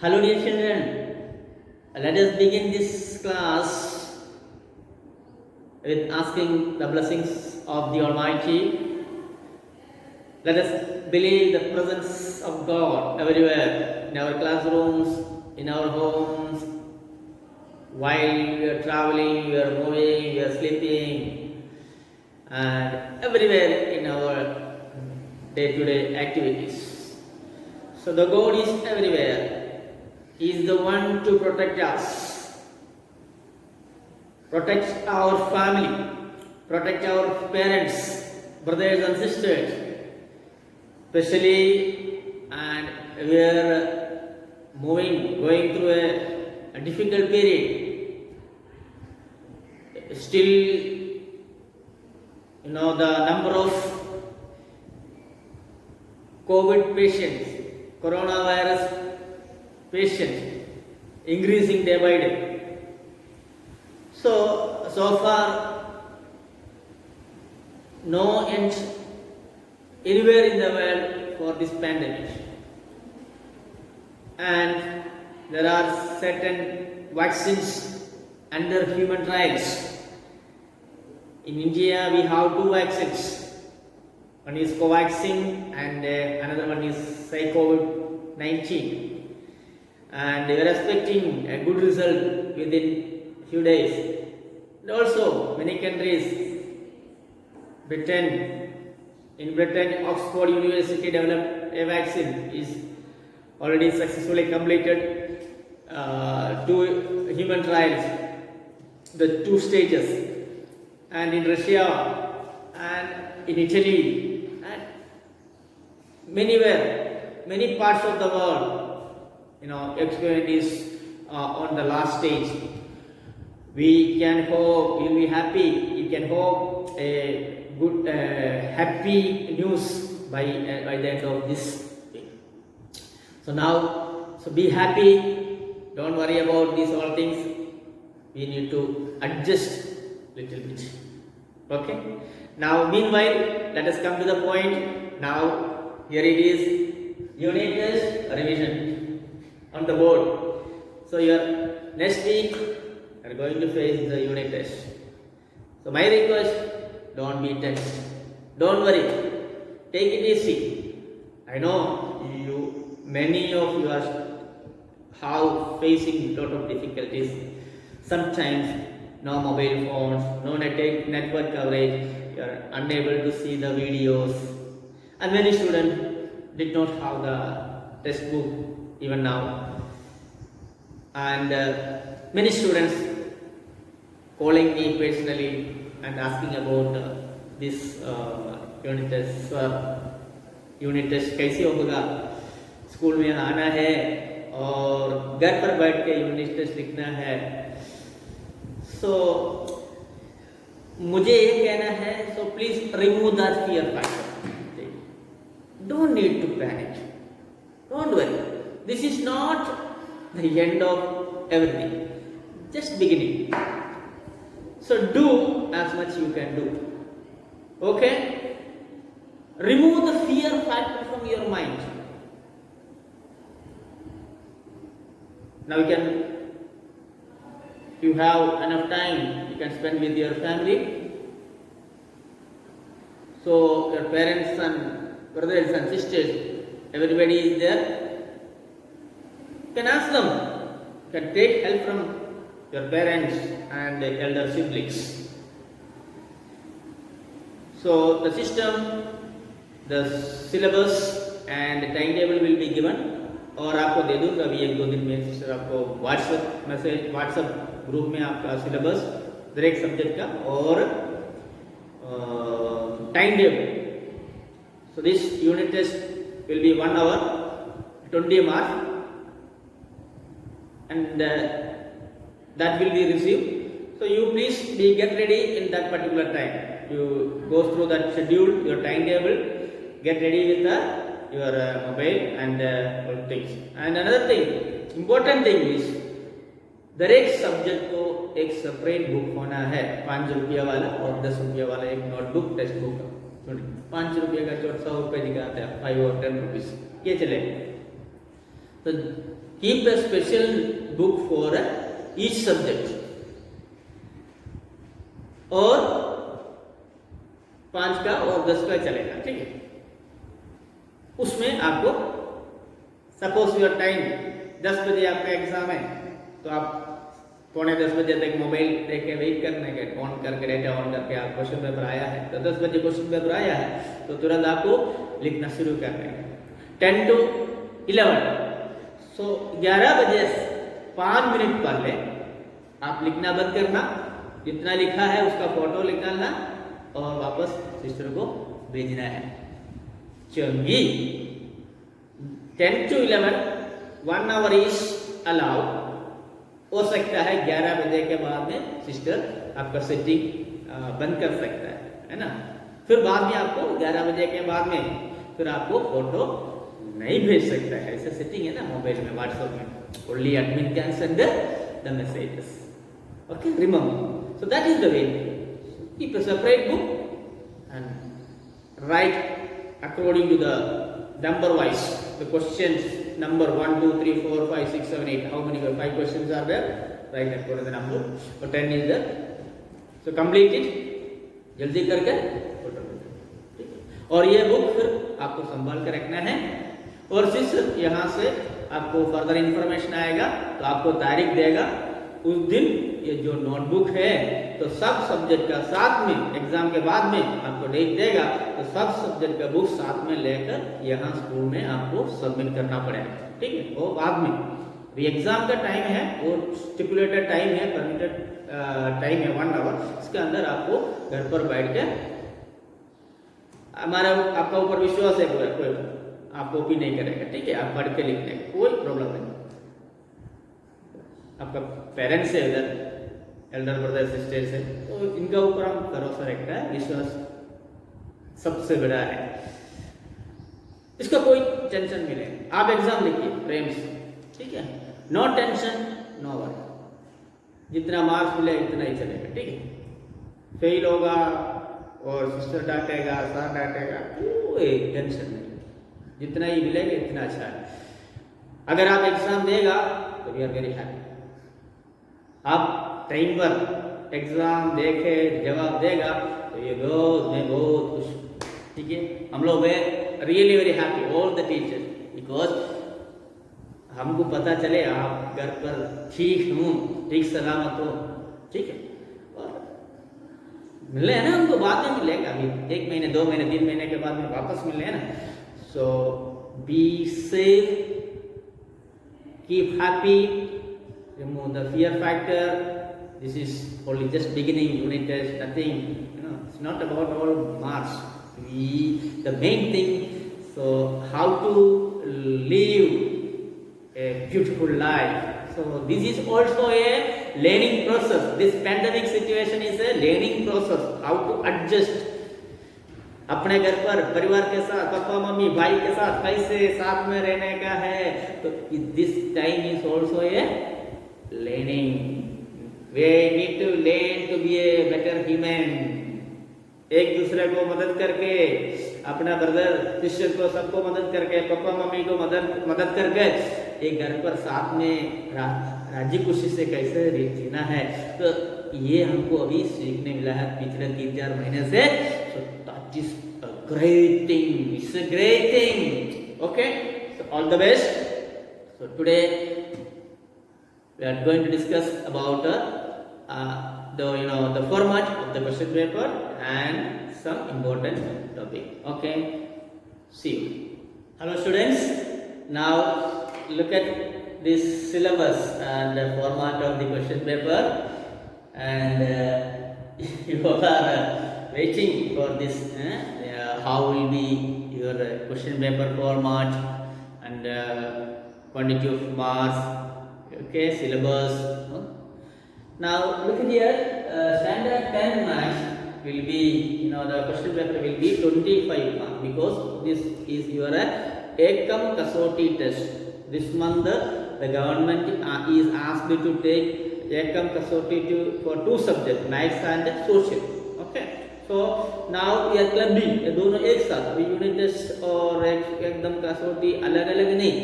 Hello, dear children. Let us begin this class with asking the blessings of the Almighty. Let us believe the presence of God everywhere in our classrooms, in our homes, while we are traveling, we are moving, we are sleeping, and everywhere in our day to day activities. So, the God is everywhere. He is the one to protect us, protect our family, protect our parents, brothers and sisters, especially, and we are going through a difficult period. Still, the number of COVID patients, coronavirus patients increasing day by day. So far, no end anywhere in the world for this pandemic. And there are certain vaccines under human trials. In India, we have two vaccines. One is Covaxin and another one is COVID-19. And we are expecting a good result within few days. And also, many countries, in Britain, Oxford University developed a vaccine, is already successfully completed two human trials, the two stages, and in Russia and in Italy and many parts of the world, experiment is on the last stage. We can hope, we'll be happy, you can hope a good, happy news by the end of this week. So be happy, don't worry about these all things. We need to adjust little bit. Okay? Now, meanwhile, let us come to the point. Now, here it is, unit test revision on the board. So, next week, you are going to face the unit test. So, my request, don't be tense. Don't worry. Take it easy. I know many of you are facing a lot of difficulties. Sometimes no mobile phones, no network coverage, you are unable to see the videos. And many students did not have the textbook even now. And many students calling me personally and asking about this unit test. Unit test कैसे होगा, school में आना है और घर पर बैठ के यूनिट टेस्ट लिखना है. सो मुझे ये कहना है, so please remove that fear factor. Don't need to panic, don't worry. This is not the end of everything, just beginning. So do as much you can do. Okay? Remove the fear factor from your mind. Now you have enough time, you can spend with your family. So your parents and brothers and sisters, everybody is there. You can ask them, you can take help from your parents and elder siblings. So the system, the syllabus and the timetable will be given. और आपको दे दूंगा अभी 1-2 दिन में. Sir आपको WhatsApp group में आपका syllabus हर एक सब्जेक्ट का और time table. So this unit test will be 1 hour, 20 marks, and that will be received. So you please get ready in that particular time. You go through that schedule, your timetable, get ready with your mobile and all things. And another thing, important thing is, दर एक subject को एक separate book होना है. 5 रुपया वाला और 10 रुपया वाला एक नोटबुक टेक्स्ट बुक. 5 रुपये का 100 रुपये दिखाते हैं, 5 और 10 रुपीज ये चले. तो keep a special book for each subject, और 5 का और 10 का चलेगा, ठीक है। उसमें आपको सपोज योर टाइम 10 बजे आपका एग्जाम है, तो आप 9:45 बजे तक मोबाइल देख के वेट करने के, ऑन करके डेटा ऑन करके आप क्वेश्चन पेपर आया है तो 10 बजे क्वेश्चन पेपर आया है तो तुरंत आपको लिखना शुरू करना है। 10 to 11, सो 11 बजे 5 मिनट पहले आप लिखना बंद करना, जितना लिखा है उसका फोटो निकालना और वापस सिस्टर को भेजना है। चंगी 10 to 11 1 hour इज अलाउड। हो सकता है 11 बजे के बाद में सिस्टर आपका सेटिंग बंद कर सकता है ना। फिर बाद में आपको 11 बजे के बाद में फिर आपको फोटो नहीं भेज सकता है, ऐसा सेटिंग है ना मोबाइल में, व्हाट्सएप में। Only admin can send the messages, okay, remember. So that is the way. Keep a separate book and write according to the number wise, the questions number 1 2 3 4 5 6 7 8, how many 5 questions are there, write according to the number, or 10 is there, so complete it जल्दी करके photo भेजो, ठीक है। और ये book फिर आपको संभाल कर रखना है, और सिर्फ यहाँ से आपको फर्दर इंफॉर्मेशन आएगा तो आपको तारीख देगा उस दिन। ये जो नोटबुक है तो सब सब्जेक्ट का साथ में एग्जाम के बाद में आपको डेट देगा, तो सब सब्जेक्ट का बुक साथ में लेकर यहाँ स्कूल में आपको सबमिट करना पड़ेगा, ठीक है। वो बाद में अभी एग्जाम का टाइम है, वो स्टिपुलेटेड टाइम है, परमिटेड टाइम है 1 आवर, इसके अंदर आपको घर पर बैठ के आपका ऊपर विश्वास है, कोई आप कॉपी नहीं करेगा, ठीक है। आप पढ़ के लिखने का कोई प्रॉब्लम नहीं। आपका पेरेंट्स है उधर, एल्डर ब्रदर सिस्टर्स है, तो इनका ऊपर हम भरोसा रखता है, विश्वास सबसे बड़ा है। इसका कोई टेंशन नहीं है। आप एग्जाम लिखिए प्रेम से, ठीक है, नो टेंशन नो वरी, जितना मार्क्स मिले इतना ही चलेगा, ठीक है। फेल होगा और सिस्टर डांटेगा, सर डांटेगा, कोई टेंशन नहीं, जितना ही मिलेगा इतना अच्छा है। अगर आप एग्जाम देगा तो वी आर वेरी हैप्पी। आप टाइम पर एग्जाम देखे जवाब देगा तो ये मैं बहुत खुश हूँ, ठीक है। हम लोग really very happy all the teachers, because हमको पता चले आप घर पर ठीक हूँ, ठीक सलामत हो, ठीक है। और मिले है ना, हमको बाद में मिलेगा, अभी 1 महीने 2 महीने 3 महीने के बाद में वापस मिले है ना। So be safe, keep happy, remove the fear factor. This is only just beginning unit test, nothing, it's not about all marks. The main thing, so how to live a beautiful life. So this is also a learning process. This pandemic situation is a learning process, how to adjust अपने घर पर परिवार के साथ, papa mummy भाई के साथ कैसे साथ में रहने का है। तो this time is also a learning. We need to learn to be a better human. एक दूसरे को मदद करके, अपना ब्रदर सिस्टर को सबको मदद करके, पापा मम्मी को मदद करके एक घर पर साथ में राजी खुशी से कैसे जीना है। तो ये हमको अभी सीखने मिला है पिछले 3-4 महीने से। So that is a great thing. It's a great thing. Okay. So all the best. So today we are going to discuss about the format of the question paper and some important topic. Okay, see you. Hello students, now look at this syllabus and the format of the question paper, and you are waiting for this, how will be your question paper format and quantity of marks. Okay, syllabus. Now look at here, standard 10 marks will be, the question paper will be 25 marks, because this is your Ekam Kasoti test. This month the government is asked to take Ekam Kasoti for 2 subjects, maths and social. Okay, so now we are clubbing दोनों एक साथ, unit test और एकदम कसौटी अलग अलग नहीं,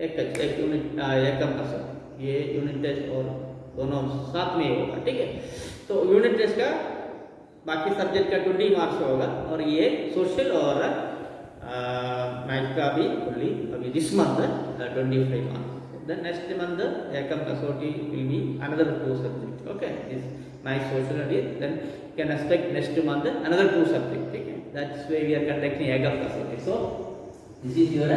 एक यूनिट एकम कसौटी, ये यूनिट टेस्ट और दोनों साथ में ही होगा, ठीक है। तो यूनिट टेस्ट का बाकी सब्जेक्ट का 20 मार्क्स होगा और ये सोशल और मैथ का भी ओनली अभी this month 25 marks. Then next month एकम कसौटी will be another 2 subject. Okay, this math, social and it. Then can expect next month another 2 subject. ठीक है, that's why we are conducting एकम कसौटी. So this is your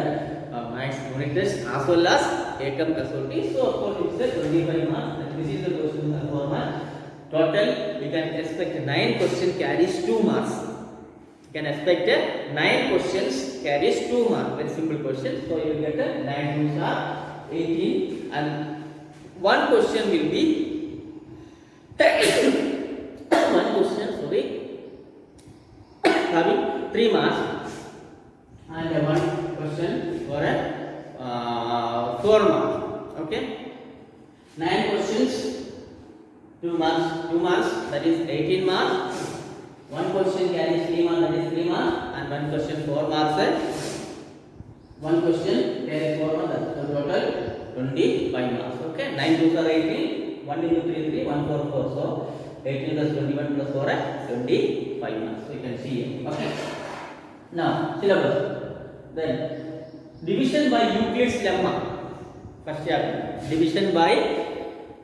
maths unit test as well as ekam kasauti. So of course it's a 25 marks. And this is the question format. Total we can expect 9 question carries 2 marks. You can expect 9 questions carries 2 marks. Very simple question. So you will get 9 2s are 18 and one question will be one question having 3 marks and one question for a 4 marks. Okay, 9 questions, 2 marks, that is 18 marks. One question carries 3 marks, that is 3 marks, and one question 4 marks. One question carries 4 marks, that's the total 25 marks. Okay, 9 2s are 18, 1 into 3 3, 1 4 4. So 18 plus 21 plus 4 25 marks. So you can see here. Okay. Now syllabus. Then division by Euclid's lemma. First chapter, division by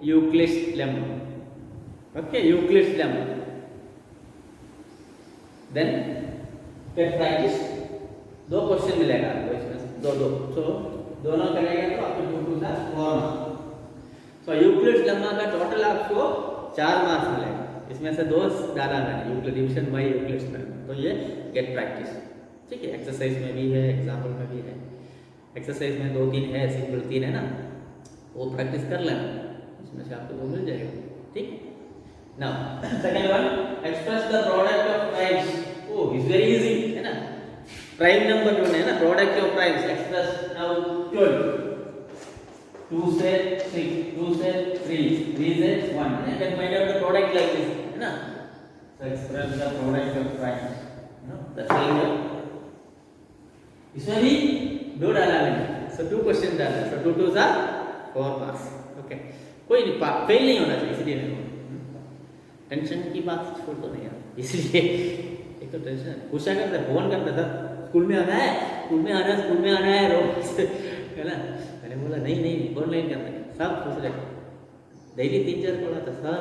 Euclid's lemma. Okay, Euclid's lemma. Then get practice. 2 question मिलेगा आपको इसमें, दो सो दोनों करेंगे तो आपको 2 2 4 marks. सो Euclid's lemma का total आपको 4 मार्क्स मिलेगा. इसमें से 2 डाला मैंने Euclid division bye Euclid's lemma. तो ये गेट प्रैक्टिस, ठीक है. एक्सरसाइज में भी है, एग्जाम्पल में भी है. एक्सरसाइज में 2 3 है, सिंपल 3 है ना, वो प्रैक्टिस कर लेना, इसमें से आपको 2 मिल जाएगा, ठीक है. Now second one, express the product of primes. Oh, is very easy, है ना. प्राइम नंबर जो है ना, product of primes express. Now 12 2 से 6, 2 से 3, 3 से 1. You can find out the product like this, है ना. So express the product of primes. No, that's very good. इसमें भी 2 डाला मैंने. So 2 क्वेश्चन डाला. So 2 2s are 4 marks. Okay. कोई नहीं, फेल नहीं होना चाहिए, इसलिए मैं टेंशन की बात छोड़ दो नहीं यार. इसलिए एक तो टेंशन पूछा करता, फोन करता था, स्कूल में आना है, स्कूल में आना है, स्कूल में आना है रोज, है ना. मैंने बोला नहीं नहीं, फोन नहीं करना है. सब पूछ रहे, डेली 3 4 कॉल आता. सर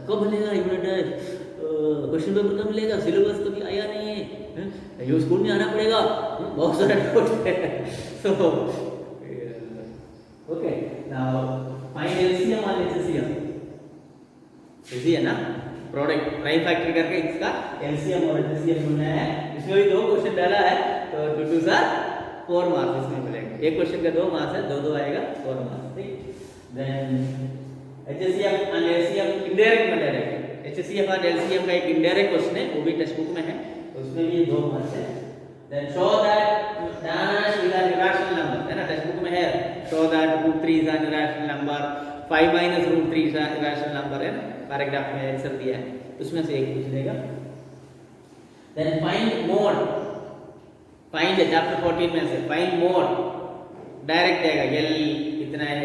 कब मिलेगा यूनिट टेस्ट, क्वेश्चन पेपर कब मिलेगा, सिलेबस तो भी आया नहीं है, ये स्कूल में आना पड़ेगा, बहुत सारा डाउट है. So okay, now find LCM और एचसीएम. इजी है ना. प्रोडक्ट प्राइम फैक्टर करके इसका एलसीएम और एचसीएम ढूंढना है. इसमें भी 2 क्वेश्चन डाला है, तो 2 2s are 4 मार्क्स इसमें मिलेंगे. एक क्वेश्चन का 2 मार्क्स है, 2 2 आएगा 4 मार्क्स, ठीक. Then HCF and LCM indirect method है. एचसीएफ एंड एलसीएम का एक इनडायरेक्ट क्वेश्चन है, वो भी टेक्स्ट बुक में है, तो उसमें भी 2 मार्क्स है. Then show that dash is an irrational number, है ना, टेक्स्ट बुक में है. Show that √3 is an irrational number, 5 minus √3 is an irrational number, है ना. पैराग्राफ में आंसर दिया है, उसमें से एक पूछ लेगा. Then find mode. Find chapter 14 में से फाइंड मोड डायरेक्ट देगा. एल कितना है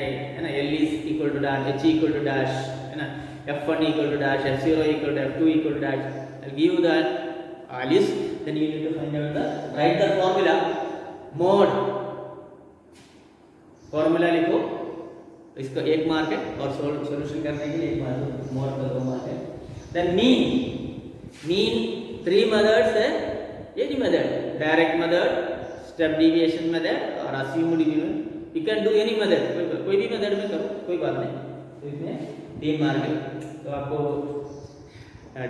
ना, L is equal to dash, H equal to dash, है ना, f1 equal to dash, f0 equal to f2 equal to dash. I give that values, then you need to find out the write the formula mode. Formula लिखो, इसका 1 mark है, और solution करने के लिए 1 mark, mode का 2 mark है. Then mean 3 methods है. ये नहीं method, direct method, step deviation method और assumed method. You can do any method, कोई भी मेथड में करो, कोई बात नहीं. तो इसमें 3 मार्क है. तो आपको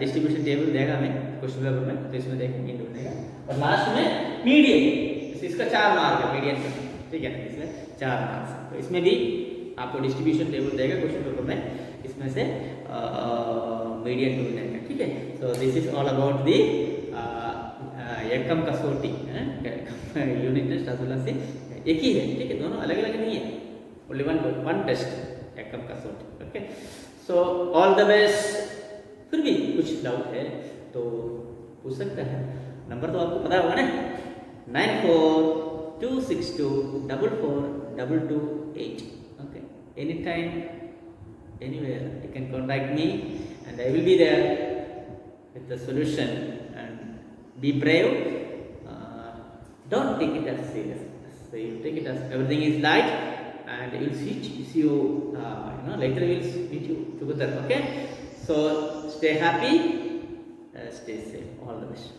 डिस्ट्रीब्यूशन टेबल देगा मैं क्वेश्चन पेपर में, तो इसमें देखेंगे ढूंढेगा. और लास्ट में मीडियन, इसका 4 मार्क है मीडियन का, ठीक है. इसमें 4 मार्क्स. तो इसमें भी आपको डिस्ट्रीब्यूशन टेबल देगा क्वेश्चन पेपर में, इसमें से मीडियन ढूंढने का, ठीक है. So this is all about the एकम कसौटी unit test as well as एक ही है, ठीक है, दोनों अलग अलग नहीं है, ओनली वन टेस्ट एकम कसौटी. Okay, so all the best. फिर भी कुछ डाउट है तो पूछ सकता है. नंबर तो आपको पता होगा ना, 94 262442228. Okay, anytime, anywhere you can contact me, and I will be there with the solution. And be brave. Don't take it as serious. So you take it as everything is light, and we'll see you. Later we'll meet you together. Okay. So stay happy, stay safe. All the best.